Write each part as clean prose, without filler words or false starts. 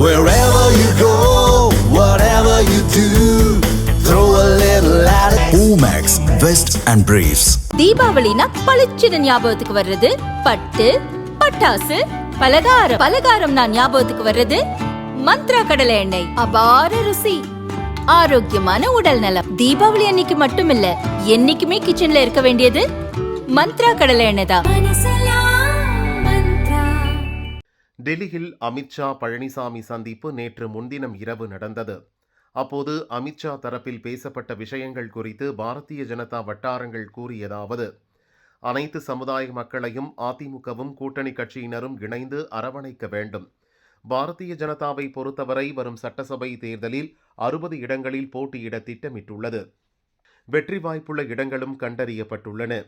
Wherever you go, whatever you do, throw a little attitude. Omax, Vest and Briefs. தீபாவளினா பளிச்சுன்னு ஞாபகத்துக்கு வர்றது பட்டு, பட்டாசு, பலகாரம். பலகாரம்னா ஞாபகத்துக்கு வர்றது மந்த்ரா கடலை எண்ணெய். அபார ருசி, ஆரோக்கியமான உடல் நலம். தீபாவளி அன்னைக்கு மட்டும் இல்ல, என்னைக்குமே கிச்சன்ல இருக்க வேண்டியது மந்த்ரா கடலை எண்ணெய் தான். டெல்லியில் அமித்ஷா பழனிசாமி சந்திப்பு நேற்று முன்தினம் இரவு நடந்தது. அப்போது அமித்ஷா தரப்பில் பேசப்பட்ட விஷயங்கள் குறித்து பாரதிய ஜனதா வட்டாரங்கள் கூறியதாவது: அனைத்து சமுதாய மக்களையும் அதிமுகவும் கூட்டணி கட்சியினரும் இணைந்து அரவணைக்க வேண்டும். பாரதிய ஜனதாவை பொறுத்தவரை வரும் சட்டசபை தேர்தலில் 60 இடங்களில் போட்டியிட திட்டமிட்டுள்ளது. வெற்றி வாய்ப்புள்ள இடங்களும் கண்டறியப்பட்டுள்ளன.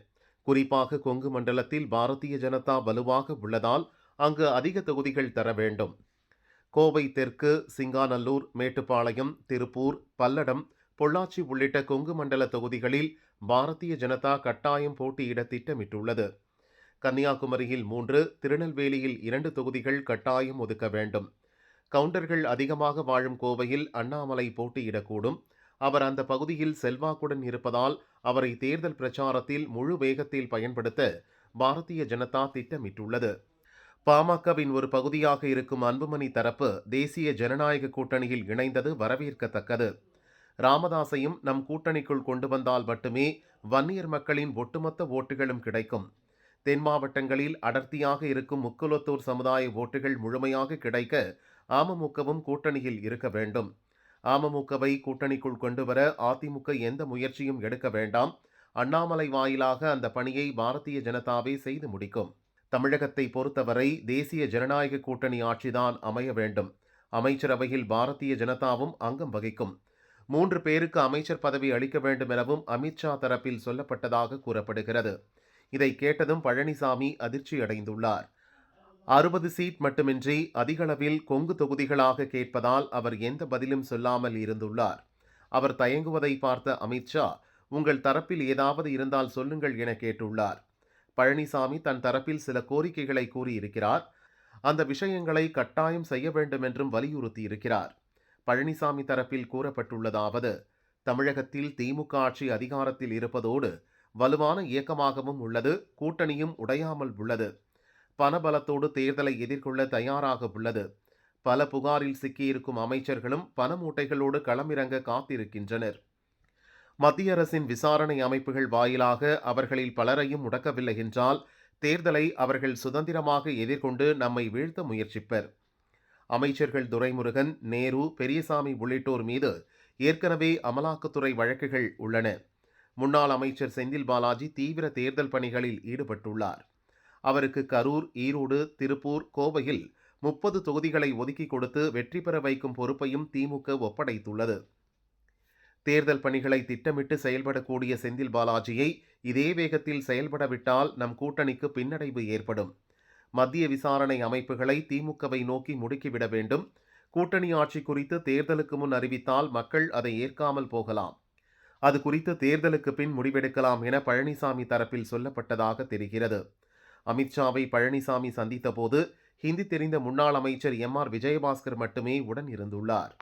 குறிப்பாக கொங்கு மண்டலத்தில் பாரதிய ஜனதா வலுவாக உள்ளதால் அங்கு அதிக தொகுதிகள் தர வேண்டும். கோவை தெற்கு, சிங்காநல்லூர், மேட்டுப்பாளையம், திருப்பூர், பல்லடம், பொள்ளாச்சி உள்ளிட்ட கொங்கு மண்டல தொகுதிகளில் பாரதிய ஜனதா கட்டாயம் போட்டியிட திட்டமிட்டுள்ளது. கன்னியாகுமரியில் 3, திருநெல்வேலியில் 2 தொகுதிகள் கட்டாயம் ஒதுக்க வேண்டும். கவுண்டர்கள் அதிகமாக வாழும் கோவையில் அண்ணாமலை போட்டியிடக்கூடும். அவர் அந்த பகுதியில் செல்வாக்குடன் இருப்பதால் அவரை தேர்தல் பிரச்சாரத்தில் முழு வேகத்தில் பயன்படுத்த பாரதிய ஜனதா திட்டமிட்டுள்ளது. பாமகவின் ஒரு பகுதியாக இருக்கும் அன்புமணி தரப்பு தேசிய ஜனநாயக கூட்டணியில் இணைந்தது வரவேற்கத்தக்கது. ராமதாஸையும் நம் கூட்டணிக்குள் கொண்டு வந்தால் மட்டுமே வன்னியர் மக்களின் ஒட்டுமொத்த ஓட்டுகளும் கிடைக்கும். தென் மாவட்டங்களில் அடர்த்தியாக இருக்கும் முக்குலத்தூர் சமுதாய ஓட்டுகள் முழுமையாக கிடைக்க அமமுகவும் கூட்டணியில் இருக்க வேண்டும். அமமுகவை கூட்டணிக்குள் கொண்டுவர அதிமுக எந்த முயற்சியும் எடுக்க வேண்டாம். அண்ணாமலை வாயிலாக அந்த பணியை பாரதிய ஜனதாவே செய்து முடிக்கும். தமிழகத்தை பொறுத்தவரை தேசிய ஜனநாயக கூட்டணி ஆட்சிதான் அமைய வேண்டும். அமைச்சரவையில் பாரதிய ஜனதாவும் அங்கம் வகிக்கும். 3 பேருக்கு அமைச்சர் பதவி அளிக்க வேண்டும் எனவும் அமித்ஷா தரப்பில் சொல்லப்பட்டதாக கூறப்படுகிறது. இதை கேட்டதும் பழனிசாமி அதிர்ச்சி அடைந்துள்ளார். 60 சீட் மட்டுமின்றி அதிகளவில் கொங்கு தொகுதிகளாக கேட்பதால் அவர் எந்த பதிலும் சொல்லாமல் இருந்துள்ளார். அவர் தயங்குவதை பார்த்த அமித்ஷா, உங்கள் தரப்பில் ஏதாவது இருந்தால் சொல்லுங்கள் என கேட்டுள்ளார். பழனிசாமி தன் தரப்பில் சில கோரிக்கைகளை கூறியிருக்கிறார். அந்த விஷயங்களை கட்டாயம் செய்ய வேண்டும் என்றும் வலியுறுத்தியிருக்கிறார். பழனிசாமி தரப்பில் கூறப்பட்டுள்ளதாவது: தமிழகத்தில் திமுக ஆட்சி அதிகாரத்தில் இருப்பதோடு வலுவான இயக்கமாகவும் உள்ளது. கூட்டணியும் உடையாமல் உள்ளது. பணபலத்தோடு தேர்தலை எதிர்கொள்ள தயாராக உள்ளது. பல புகாரில் சிக்கியிருக்கும் அமைச்சர்களும் பண மூட்டைகளோடு களமிறங்க காத்திருக்கின்றனர். மத்திய அரசின் விசாரணை அமைப்புகள் வாயிலாக அவர்களில் பலரையும் முடக்கவில்லை என்றால் தேர்தலை அவர்கள் சுதந்திரமாக எதிர்கொண்டு நம்மை வீழ்த்த முயற்சிப்பர். அமைச்சர்கள் துரைமுருகன், நேரு, பெரியசாமி உள்ளிட்டோர் மீது ஏற்கனவே அமலாக்கத்துறை வழக்குகள் உள்ளன. முன்னாள் அமைச்சர் செந்தில் பாலாஜி தீவிர தேர்தல் பணிகளில் ஈடுபட்டுள்ளார். அவருக்கு கரூர், ஈரோடு, திருப்பூர், கோவையில் 30 தொகுதிகளை ஒதுக்கி கொடுத்து வெற்றி பெற வைக்கும் பொறுப்பையும் திமுக ஒப்படைத்துள்ளது. தேர்தல் பணிகளை திட்டமிட்டு செயல்படக்கூடிய செந்தில் பாலாஜியை இதே வேகத்தில் செயல்படவிட்டால் நம் கூட்டணிக்கு பின்னடைவு ஏற்படும். மத்திய விசாரணை அமைப்புகளை திமுகவை நோக்கி முடுக்கிவிட வேண்டும். கூட்டணி ஆட்சி குறித்து தேர்தலுக்கு முன் அறிவித்தால் மக்கள் அதை ஏற்காமல் போகலாம். அது குறித்து தேர்தலுக்கு பின் முடிவெடுக்கலாம் என பழனிசாமி தரப்பில் சொல்லப்பட்டதாக தெரிகிறது. அமித்ஷாவை பழனிசாமி சந்தித்த போது ஹிந்தி தெரிந்த முன்னாள் அமைச்சர் M.R. விஜயபாஸ்கர் மட்டுமே உடன் இருந்துள்ளார்.